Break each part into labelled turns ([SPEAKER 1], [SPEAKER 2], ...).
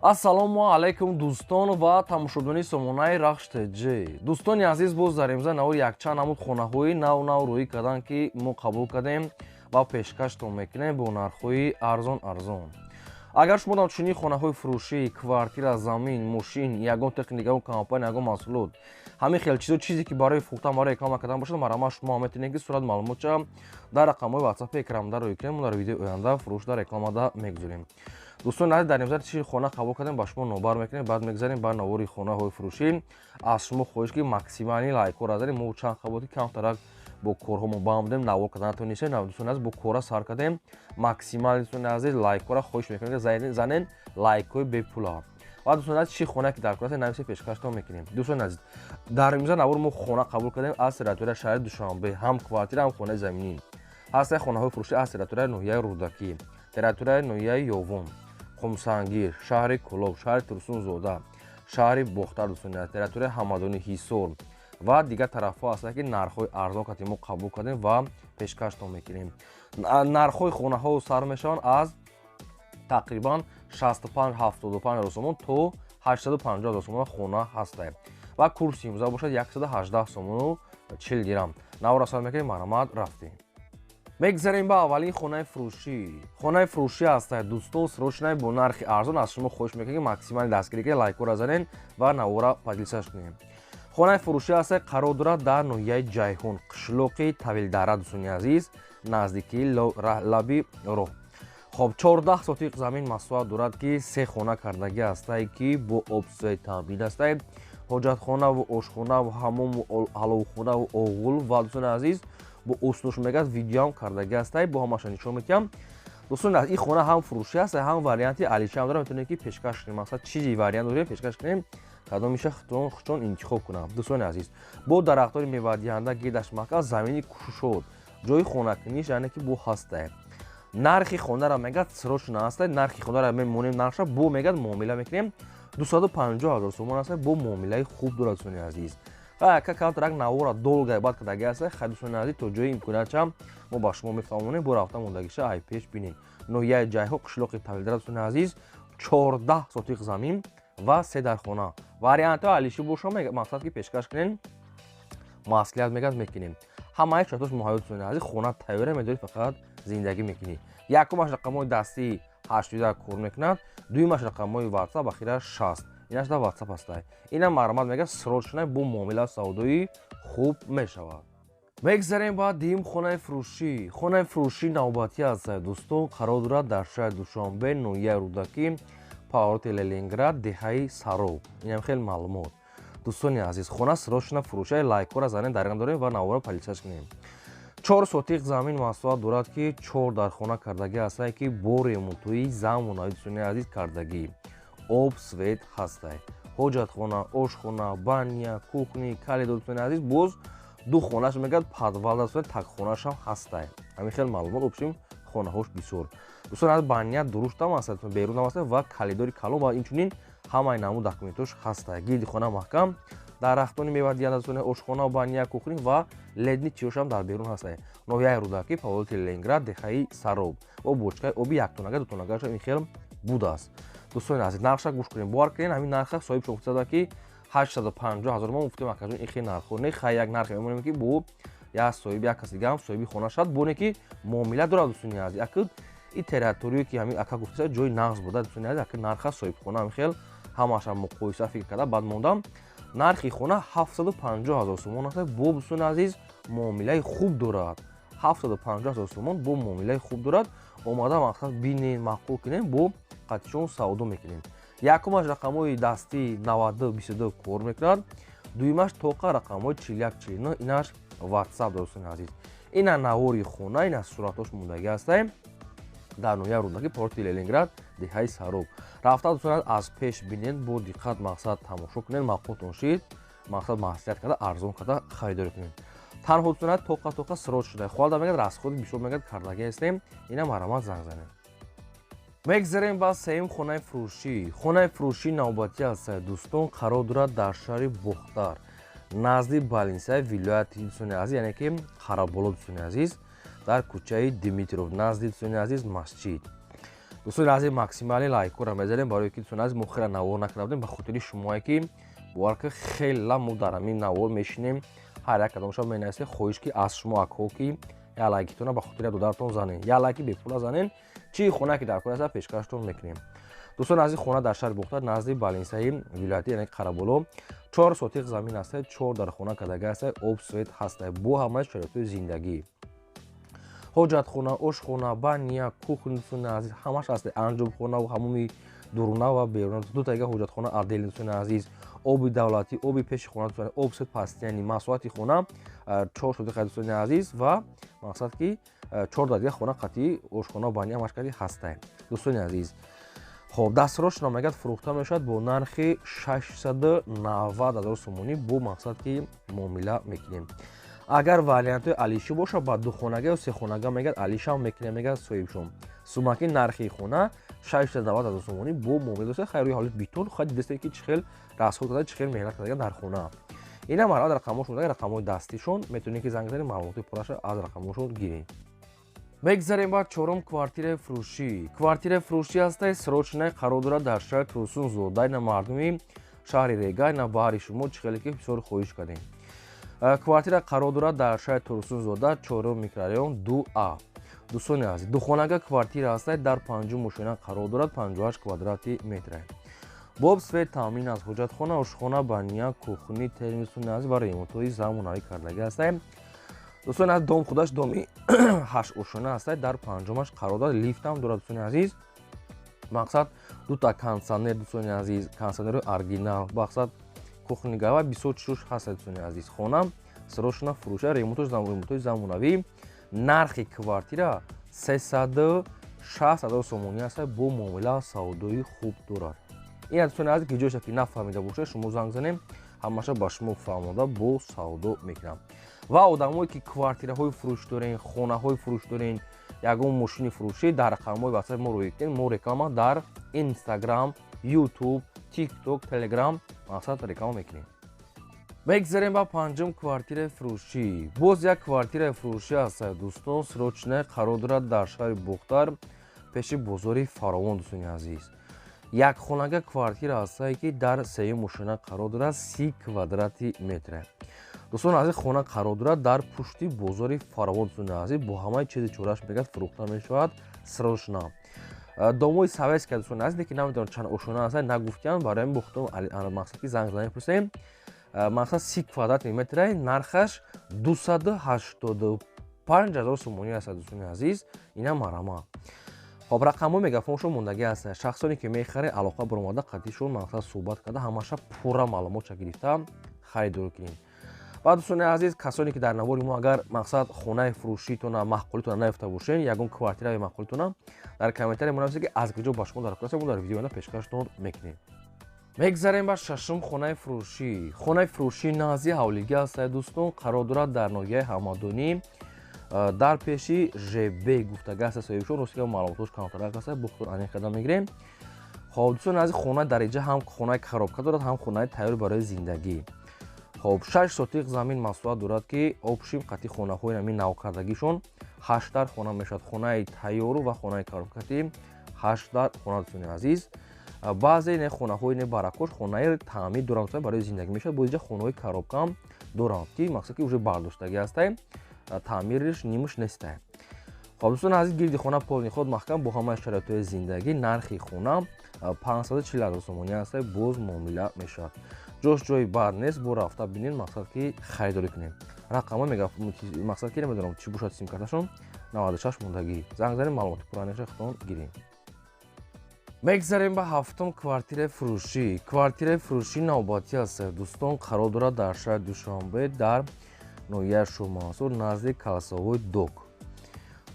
[SPEAKER 1] ассалому алайкум дӯстон ва тамошобинони сомонаи Рахш ТГ. Дӯстони азиз, боз дар имза наво якчанд намуд хонаҳои нав рӯӣ карданд, ки мо қабул кардем ва пешкаштон мекунем бо нархҳои арзон. Агар шумо дар чунин хонаҳои фурӯшӣ, квартира, замин, мошин, ягон техника, ягон компания, ягон маҳсулот, ҳамин хел чизе ки барои фурӯхтан, барои реклама кардан бошад, марҳамат шумо метавонед ки сурат маълумотша дар рақамҳои WhatsApp экранда рӯй кунем. Мо дар видеои оянда фурӯшда рекламада мегузорем. Дӯстони азиз, дар имза чӣ хона қабул кардем, ба шумо нобар мекунем, баъд мегзарем ба навори хонаҳои фурӯшӣ. Аз шумо хоҳиш ки максимални лайкҳоро зарем. Мо чанд қаботи камтарак бо корҳомо бам будем, навор кардан натавонистем. Дӯстони азиз, бо кора сар кардем. Максимал дӯстони азиз, лайкҳоро хоҳиш мекунем ки занен лайкҳои бепула. ва дӯстони азиз, чӣ хона ки дар кор аст, нависе пешкаштон мекунем. Дӯстони азиз, дар имза навор мо хона қабул кардем аз территорияи шаҳри Душанбе, ҳам квартира, ҳам хонаи заминӣ. Ҳастаи хонаҳои фурӯшӣ аз территорияи ноҳияи Рӯдакӣ, территорияи ноҳияи Ёвон, Хумсангир, шаҳри Кӯлоб, шаҳри Турсунзода, шаҳри Бохтар, дӯстони азиз, территорияи Ҳамадонӣ, Ҳисор ва дигар тарафҳо ҳастанд, ки нархҳои арзон ки мо қабул кардем ва пешкаштон мекунем. Нархҳои хонаҳо сар мешаванд аз тақрибан 65-75 сомон то 850 сомон хона ҳастад ва курси имзо бошад 118 сомону 40 дирам. Навора сар мекунем, марҳамат, рафтем. мегзарем ба аввалин хонаи фурӯшӣ. Хонаи фурӯшӣ ҳастад дӯстон, срочна бо нархи арзон. Аз шумо хоҳиш мекунем ки максимали дастгирӣ кунед, лайкҳоро занед ва навора поделисаш кунем. хонаи фурӯшӣ ҳастад қарор дорад дар ноҳияи Ҷайҳун, қишлоқи Тавилдара, дӯстони азиз, наздикии лаби роҳ. хоб 14 сотиқ замин масоат дорад, ки 3 хона кардагӣ ҳастад, ки бо обсвет таъмин ҳастад, ҳоҷатхонаву ошхонаву ҳаммому ҳаловхонаву оғул ва дӯстони азиз бо уснуш мегӯяд видеоам кардагӣ ҳастад, бо ҳамаша нишон медиҳам. дӯстони азиз, ин хона ҳам фурӯшӣ аст, ҳам варианти алишам дорад. метавонем ки пешкаш кунем, мақсад чизи вариант дорем, пешкаш кунем, кадомиша худтон интихоб кунам. дӯстони азиз, бо дарахтори мевадиҳанда гирдаш маҳкам, замини кушод, ҷои хонакуниш яъне ки бо ҳастад. нархи хонара мегӯяд срочна ҳастад, нархи хонара мемонем нархша бо мегӯяд муомила мекунем 250 000 сомон ҳастад, бо муомилаи хуб дорад. дӯстони азиз, камтарак навора долга бад кардагӣ ҳастад, хай дӯстони азиз, то ҷои имкониятшам мо ба шумо мефаҳмонем, бо рафта мондагиша ай пеш бинем. ноҳияи Ҷайҳун, қишлоқи Тавилдара, дӯстони азиз, 14 сотиқ замин ва 3 дар хона. вариантҳои алишӣ бошад, мақсад ки пешкаш кунем, маслиҳат мегӯяд мекунем. ҳамаи шартош муҳайё. дӯстони азиз, хона тайёра медоред, фақат зиндагӣ мекунед. якумаш рақамҳои дастии 82 кор мекунад, дуюмаш рақамҳои WhatsApp ахира 60. инаш дар WhatsApp ҳастад. инам марҳамат мегӯяд срочна бо муомила савдои хуб мешавад. мегзарем ба дуюм хонаи фурӯшӣ. хонаи фурӯшӣ навбатӣ ҳастад дӯстон, қарор дорад дар шаҳри Душанбе, ноҳияи Рӯдакӣ, паҳороти Ленинград, деҳаи Саров. инам хел маълумот. дӯстони азиз, хона срочна фурӯшад, лайкҳоро занед дар ин дорем ва навора полисияш кунем. 4 сотиқ замин масоат дорад, ки 4 дар хона кардагӣ ҳастад, ки бо ремонтҳои замонави, дӯстони азиз, кардагӣ. об свет ҳастад, ҳоҷатхона, ошхона, баня, кухни, калидор. дӯстони азиз, боз ду хонаш мегӯяд подвал, дӯстони такхонашам ҳастад. ҳамин хел маълумот обшим, хонаҳош бисёр. дӯстони азиз, баня дурустам ҳастад, берунам ҳастад ва калидори калон ва инчунин ҳамаи намуд документош ҳастад. гирди хона маҳкам, дарахтони мевадиҳанда, дӯстони ошхона, баня, кухни ва ледни чиёшам дар берун ҳастад. ноҳияи Рӯдакӣ, паҳороти Ленинград, деҳаи Сароб ва бочкаи оби яктонага, дутонагаша ин хел будааст. дӯстони азиз, нархша гӯш кунем, бовар кунед, ҳамин нарха соҳиб шумо гуфта ки 850 000 ман гуфтем, акажон ин хел нархҳо не, хай як нархе мемонем ки бо як соҳиби, як каси дигарам соҳиби хона шад, боне ки муомила дорад. дӯстони азиз, акид ин территория ки ҳамин ака гуфта ҷои нағз буда. дӯстони азиз, акид нарха соҳибхона ҳамин хел ҳамаша муқоиса фикр карда баъд мондам. нархи хона 750 000 сомон ҳастад, бо дӯстони азиз муомилаи хуб дорад. 750 000 сомон бо муомилаи хуб дорад. омада мақсад бинем, маъқул кунем, бо қатишон савдо мекунем. якумаш рақамҳои дастии 92-22 кор мекунад, дуюмаш тоқа рақамҳои 41-49, инаш WhatsApp. дӯстони азиз, ина навори хона, ина суратош мондагӣ ҳастад дар ноҳияи Рӯдакӣ, паҳороти Ленинград, деҳаи Сароб. рафта дӯстони азиз, аз пеш бинед, бо диққат мақсад тамошо кунед, мақултон шид, мақсад маслиҳат карда, арзон карда харидорӣ кунед. танҳо дӯстони азиз, тоқа срот шуда хуалда мегӯяд, расходи бисёр мегӯяд, кардагӣ ҳастем, ина марҳамат занг занед. мегзарем ба сеюм хонаи фурӯшӣ. хонаи фурӯшӣ навбатӣ ҳастад дӯстон, қарор дорад дар шаҳри Бохтар, назди Балинсай, вилояти, дӯстони азиз, яъне ки Хараболо, дӯстони азиз, дар кӯчаи Димитров, назди, дӯстони азиз, масҷид. дӯстони азиз максимали лайкора мезанем барои ки дӯстони азиз мо хела навор накардем ба хотири шумое ки бовар ки хела мо дар ҳамин навор мешинем ҳар як кадомашон менависем хоҳиш ки аз шумо акҳо ки я лайкитона ба хотири додаратон занен я лайки бепула занен чии хона ки дар кор аст пешкаштон мекунем. дӯстони азиз хона дар шаҳри Бухтар назди Балинсаи вилояти яъне Қараболо 4 сотиқ замин аст, 4 дар хона кардагӣ аст, об свет ҳаст бо ҳамаи шароитҳои зиндагӣ. ҳоҷатхона, ошхона, баня, кухня дӯстони азиз ҳамаш аст, анҷомхона ва ҳамоми дуруна ва беруна, ду тага ҳоҷатхона адел дӯстони азиз, оби давлатӣ, оби пеши хона дӯстони об свет пасти яъне масоати хона 4 сотиқа дӯстони азиз ва мақсад ки 4 дар дигар хона қатъи ошхона баня ҳамаш кади ҳаста. дӯстони азиз хоб дастрош намагад фурӯхта мешавад бо нархи 690 000 сомонӣ бо мақсад ки муомила мекунем. агар вариантҳои алишӣ боша ба духонага ё сехонага мегӯяд алишам мекунем мегӯяд соҳибшум сумаки нархи хона 690 000 сомонӣ бо муомила дошта хайр рӯи ҳоли битон хоҳад дистед ки чӣ хел расход карда чӣ хел меҳнат карда дар хона. ина марҳала рақамҳошон рақамҳои дастишон метавонед ки занг занед маълумоти пурраша аз рақамҳошон гиред. бегзарем ба чорум квартираи фурӯшӣ. Квартираи фурӯшӣ ҳастай срочное қарор дорад дар шаҳри Турсунзода ина мардуми шаҳри Рега ина баҳри шумо чӣ хеле ки бисёр хоҳиш кардем. квартира қарор дорад дар шаҳри Турсунзода 4 микрорайон 2А. дӯстони азиз духонага квартира ҳастай дар 5 мошина қарор дорад 58 квадрати метр. боб свет таъмин аст, ҳоҷатхона, ошхона, баня, кухни, термис дӯстони азиз ва ремонтҳои замонавӣ кардагӣ ҳастай. дӯстони азиз дом худаш доми 8 ошона ҳастай дар 5-умаш қарор дорад лифтам дорад дӯстони азиз мақсад дута кондитсионер дӯстони азиз кондитсионери оригинал мақсад кухнига ва бисёр чизош ҳаст дӯстони азиз хона срочно фурӯша ремонтҳои замонавӣ нархи квартира 360 000 сомонӣ ҳаст бо муомила савдои хуб дорад. ин дӯстони азиз ки ҷойша ки нафаҳмида бошед шумо занг занем ҳамаша ба шумо фаҳмода бо савдо мекунам. ва одамое ки квартираҳои фурӯш дорен хонаҳои фурӯш дорен ягон мошини фурӯшӣ дар рақамҳои ватсап мо рӯй кунед мо реклама дар Instagram, YouTube, TikTok, Telegram мақсад реклама мекунем. бегзарем ба панҷум квартираи фурӯшӣ. боз як квартираи фурӯшӣ аст дӯстон срочное қарор дорад дар шаҳри Бухтар пеши бозори Фаровон дӯстони азиз. якхонага квартира ҳастае ки дар 3 мошина қарор дорад 30 квадрати метр. дӯстони азиз хона қарор дорад дар пушти бозори Фаровон дӯстони азиз бо ҳамаи чизи чораш мегӯяд фурӯхта мешавад срочно. домои советска дӯстони азиз ки намедонам чанд ошона ҳаст нагуфтиянд барои ҳамин бухтам мақсад ки занг занем пурсем мақсад 30 квадрати метр нархаш 285 000 сомонӣ аст дӯстони азиз ина марама. хоб рақамҳо мегафоншон мондагӣ аст шахсоне ки мехаред алоқа баромада қатъишон мақсад суҳбат карда ҳамаша пурра маълумотша гирифта харидор кунед. баъд дӯстони азиз касоне ки дар навори мо агар мақсад хонаи фурӯшитона маҳқулитона наёфта бошед ягон квартираи маҳқулитона дар комментария монависед ки аз куҷо ба шумо дархост мо дар видеои пешкаштон мекунем. мегзарем ба шашум хонаи фурӯшӣ. хонаи фурӯшии назди ҳавлигӣ аст дӯстон қарор дорад дар ноҳияи ҳамадонӣ дар пеши ЖБ гуфтага аст соҳибшон ростига маълумотош камтарак аст бухтор анеқ карда мегирем. хоб дӯстони азиз хонаи дариҷа ҳам хонаи коробка дорад ҳам хонаи тайёр барои зиндагӣ. хоб 6 сотиқ замин масоҳат дорад ки обшим қатъи хонаҳои ҳамин навкардагишон 8 дар хона мешавад хонаи тайёру ва хонаи коробкати 8 дар хона дӯстони азиз. баъзе не хонаҳои не баракош хонаи таъмир доранд барои зиндагӣ мешавад бо инҷа хонаҳои коробкаам доранд ки мақсад ки уже бардоштагӣ ҳастай таъмириш нимуш нестай. хоб дӯстони азиз гирди хона полни худ маҳкам бо ҳамаи шароитҳои зиндагӣ нархи хона 540 000 сомонӣ ҳастай боз муомила мешавад. ҷош ҷои бад нест бо рафта бинед мақсад ки харидорӣ кунем. рақамҳо мақсад ки намедонам чӣ бошад симкарташон 96 мондагӣ занг занем маълумоти пурраниша худтон гирем. мегзарем ба ҳафтум квартираи фурӯшӣ. квартираи фурӯшӣ навбатӣ аст дӯстон қарор дорад дар шаҳри Душанбе дар ноҳияи Шоҳмансур назди калсовои док.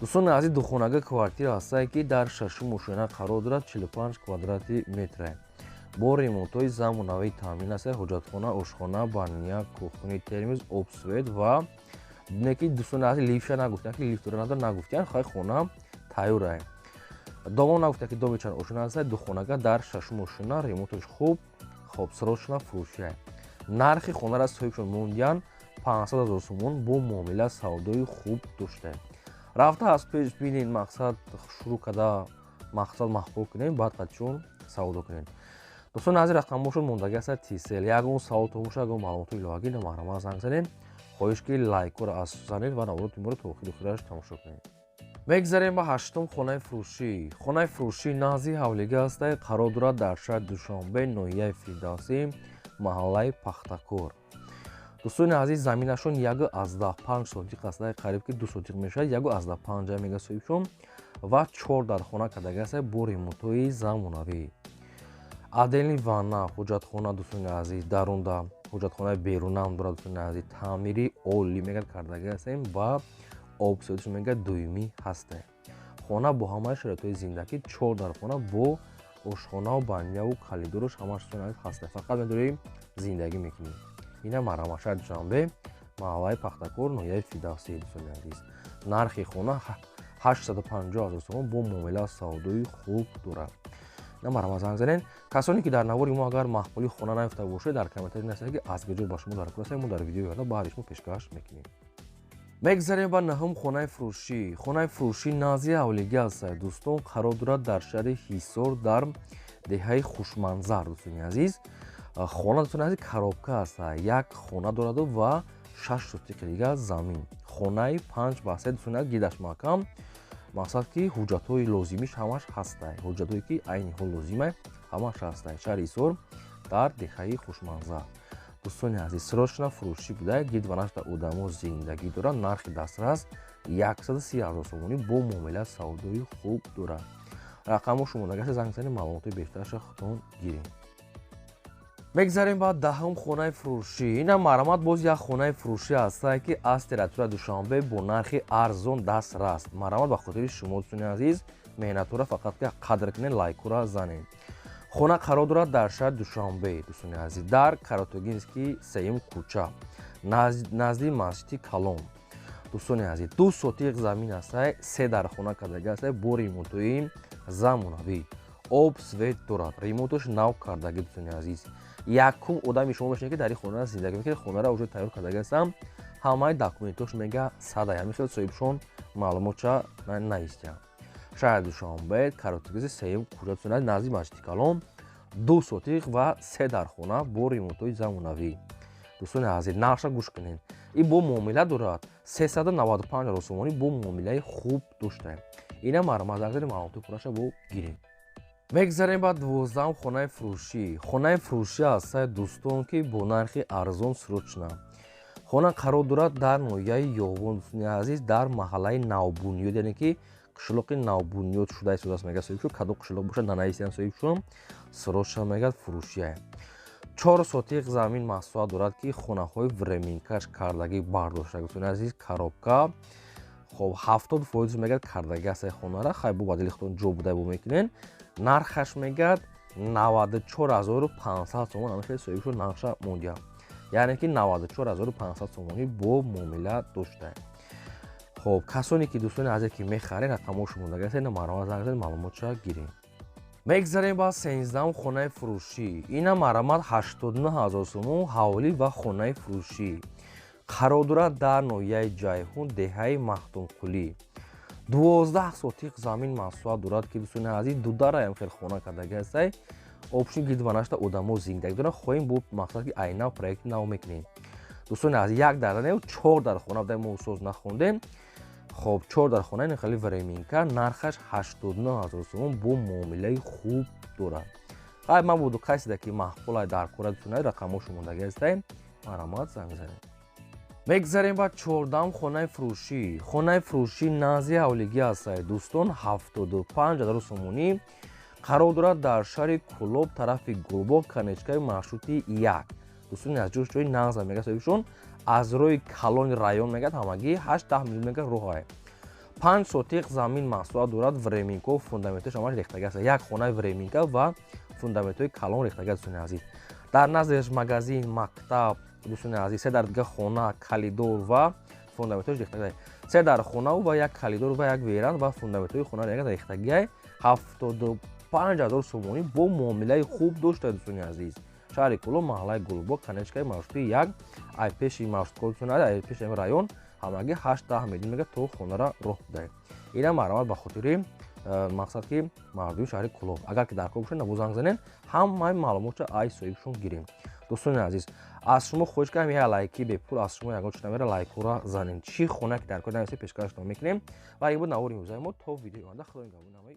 [SPEAKER 1] дӯстони азиз духонага квартира ҳастае ки дар 6 мошина қарор дорад 45 квадрати метр. бо ремонтҳои замонавии таъмин аст ҳоҷатхона, ошхона, баня, кухни, термис, обсвет ва неки дӯстони азиз лифша нагуфтанд ки лифт дора надора нагуфтиянд хай хона тайёра. домон нагуфтанд ки доми чанд ошона аст духонага дар 6 мошина ремонтош хуб хоб срочно фурӯшия. нархи хонара соҳибшон мондиянд 500 000 сомон бо муомила савдои хуб дошта. рафта аз пеш бинед мақсад шурӯъ карда мақсад мақбул кунем, баъд қатчун савдо кунем. Дӯстон азиз, рақамошон мондаги аст тисел. Ягон савол томоша, ягон маълумоти иловагӣ намаҳрама занг занед. хоҳиш ки лайкро аз занед ва навороти моро то охири охираш тамошо кунед. мегзарем ба ҳаштум хонаи фурӯшӣ. Хонаи фурӯшӣ назди ҳавлига аст, қарор дорад дар шаҳри Душанбе, ноҳияи Фирдавсӣ, маҳаллаи Пахтакор. дӯстони азиз, заминашон 1,5 сотиқ аст, қариб ки 2 сотиқ мешавад, 1,5 мега соҳибшон ва 4 дар хона кардага аст бо ремонтҳои замонавӣ. Отдельни ванна, ҳоҷатхона, дӯстони азиз, дарунда ҳоҷатхонаи берунам дорад, дӯстони азиз, таъмири олӣ мегӯяд кардага астем ва обсоидаш мегӯяд доимӣ ҳастем. хона бо ҳамаи шароитҳои зиндагӣ, 4 дар хона бо ошхонаву баняву калидораш ҳамаш дӯстони азиз ҳастем. Фақат медорем зиндагӣ мекунем. ина марҳама, шаҳри Душанбе, маҳаллаи Пахтакор, ноҳияи Фирдавсӣ, дӯстони азиз. нархи хона 850 000 сомон бо муомила савдои хуб дорад. ина марҳама занг занед. касоне ки дар навори мо агар маҳбули хона наёфта бошед, дар комментарӣ нависед ки аз куҷо ба шумо даркор астем, мо дар видеои оянда баъди шумо пешкаш мекунем. мегзарем ба наҳум хонаи фурӯшӣ. хонаи фурӯшӣ назди ҳавлига аст, дӯстон, қарор дорад дар шаҳри Ҳисор, дар деҳаи Хушманзар, дӯстони азиз. хона, дӯстони азиз, коробка аст, як хона дораду ва 6 сотиқи дига замин. хонаи 5 баҳсе, дӯстони азиз, гидаш маҳкам, мақсад ки ҳуҷҷатҳои лозимиш ҳамаш ҳастай, ҳуҷҷатҳое ки айни ҳол лозимай ҳамаш ҳастай. шаҳри Ҳисор дар деҳаи Хушманзар. дӯстони азиз, сиросшина фурӯшӣ буда, гид ва нашта одамо зиндагӣ дорад. нархи дастрас 130 000 сомонӣ бо муомила савдои хуб дорад. рақамо шумодаги аст, занг занед, маълумоти бештараша худтон гирем. мегзарем ба даҳум хонаи фурӯшӣ. ина марҳамат, боз як хонаи фурӯшӣ аст ки аз территорияи Душанбе бо нархи арзон дастрас. марҳамат, ба хотири шумо, дӯстони азиз, меҳнатҳоро фақат ки қадр кунед, лайкҳоро занед. хона қарор дорад дар шаҳри Душанбе, дӯстони азиз, дар Каратогинский 3-ум кӯча, назди масҷиди Калон. дӯстони азиз, 2 сотиқ замин аст, 3 дар хона кардага аст бо ремонтҳои замонавӣ. об свет дорад, ремонташ нав кардагӣ, дӯстони азиз. якум одами шумо бошед ки дар ин хона зиндагӣ мекунед, хонара уже тайёр кардага астам, ҳамаи документош мега садай, ҳамин хел соҳибшон маълумотша наистям. шаҳри Душанбе, Каратогинский 3-ум кӯча, дӯстони азиз, назди масҷиди Калон, 2 сотиқ ва 3 дар хона бо ремонтҳои замонавӣ. дӯстони азиз, нарша гӯш кунед. ин бо муомила дорад 395 000 сомонӣ бо муомилаи хуб доштаем. ина марҳама, занг занед, маълумоти пурраша бо гирем. мегзарем ба 12-ум хонаи фурӯшӣ. хонаи фурӯшӣ аст, дӯстон, ки бо нархи арзон сиросшина. хона қарор дорад дар ноҳияи Ёвон, дӯстони азиз, дар маҳаллаи Навбуниёд, яъне ки қишлоқи Навбуниёд шуда истодааст мегӯяд соҳибшон, кадом қишлоқ бошад нанаистиям соҳибшон, сиросша мегӯяд фурӯшия. 4 сотиқ замин маҳсулот дорад ки хонаҳои временкаш кардагӣ бардоштаг, дӯстони азиз, коробка, хоб 70% мегӯяд кардагӣ аст хонара, хай бо ба дили худтон ҷо буда бо мекунен. нархаш мегӯяд 94500 сомон, ҳамин хел соҳибшон нархша мондия, яъне ки 94500 сомонӣ бо муомила доштаем. хоб, касоне ки дӯстони азиз ки мехаред, рақамо шумодаги аст, ина марҳама, занг занед, маълумотша гирем. мегзарем ба 13-ум хонаи фурӯшӣ. ина марҳамат, 89 000 сомон ҳавлӣ ва хонаи фурӯшӣ. қарор дорад дар ноҳияи Ҷайҳун, деҳаи Маҳтумқулӣ. 12 сотиқ замин маҳсулот дорад ки дӯстони азиз, дудараям хел хона кардаги аст. обшин гирд ва нашта одамо зиндагӣ дорад, хоҳем бо мақсад ки айнав проекти нав мекунем. дӯстони азиз, 1 дар 4 дар хона буда мо соз нахондем. хоб, 4 дар хона, ин хели временка, нархаш 89 000 сомон бо муомилаи хуб дорад. хай мабуду касида ки маҳбулай дар кора, дӯстони азиз, рақамо шумодаги аст, марҳамат, занг занед. мегзарем ба 14-ум хонаи фурӯшӣ. хонаи фурӯшӣ назди ҳавлиги аст, дӯстон, 75 000 сомонӣ. қарор дорад дар шаҳри Кӯлоб, тарафи Гулбоғ, канечкаи маршрути 1. дӯстони аз ҷои нағза мегӯяд соҳибшон, аз роҳи Калони район мегӯяд, ҳамагӣ 8-10 милион мегӯяд роҳае. 5 сотиқ замин маҳсулот дорад, временко, фундаментош ҳамаш рехтага аст. як хонаи временка ва фундаментҳои калон рехтага, дӯстони азиз. дар наздаш магазин, мактаб, дӯстони азиз, 3 дар дига хона, калидор ва фундаментош рехтага. 3 дар хонаву ва як калидор ва як веранд ва фундаментҳои хона рехтага 75 000 сомонӣ бо муомилаи хуб дошта, дӯстони азиз. шаҳри Кӯлоб, маҳаллаи Гулбоғ, канечкаи маршрути 1, ай пеши маршруткор, дӯстони азиз, ай пеши район, ҳамагӣ 8-10 миллион мегӯяд то хонара роҳ будаем. ина марҳамат, ба хотири мақсад ки мардуми шаҳри Кӯлоғ агар ки дар кор бошед наву занг занен ҳамаи маълумотро аз соҳибшон гирем. Дӯстони азиз, аз шумо хоҳиш кардам як лайки бепул аз шумо ягон чиз намера лайкҳоро занед. Чӣ хона ки дар кор нависед пешкаштон мекунем ва ин буд навори имрӯзаи мо то видеои оянда. Худои нигҳбон.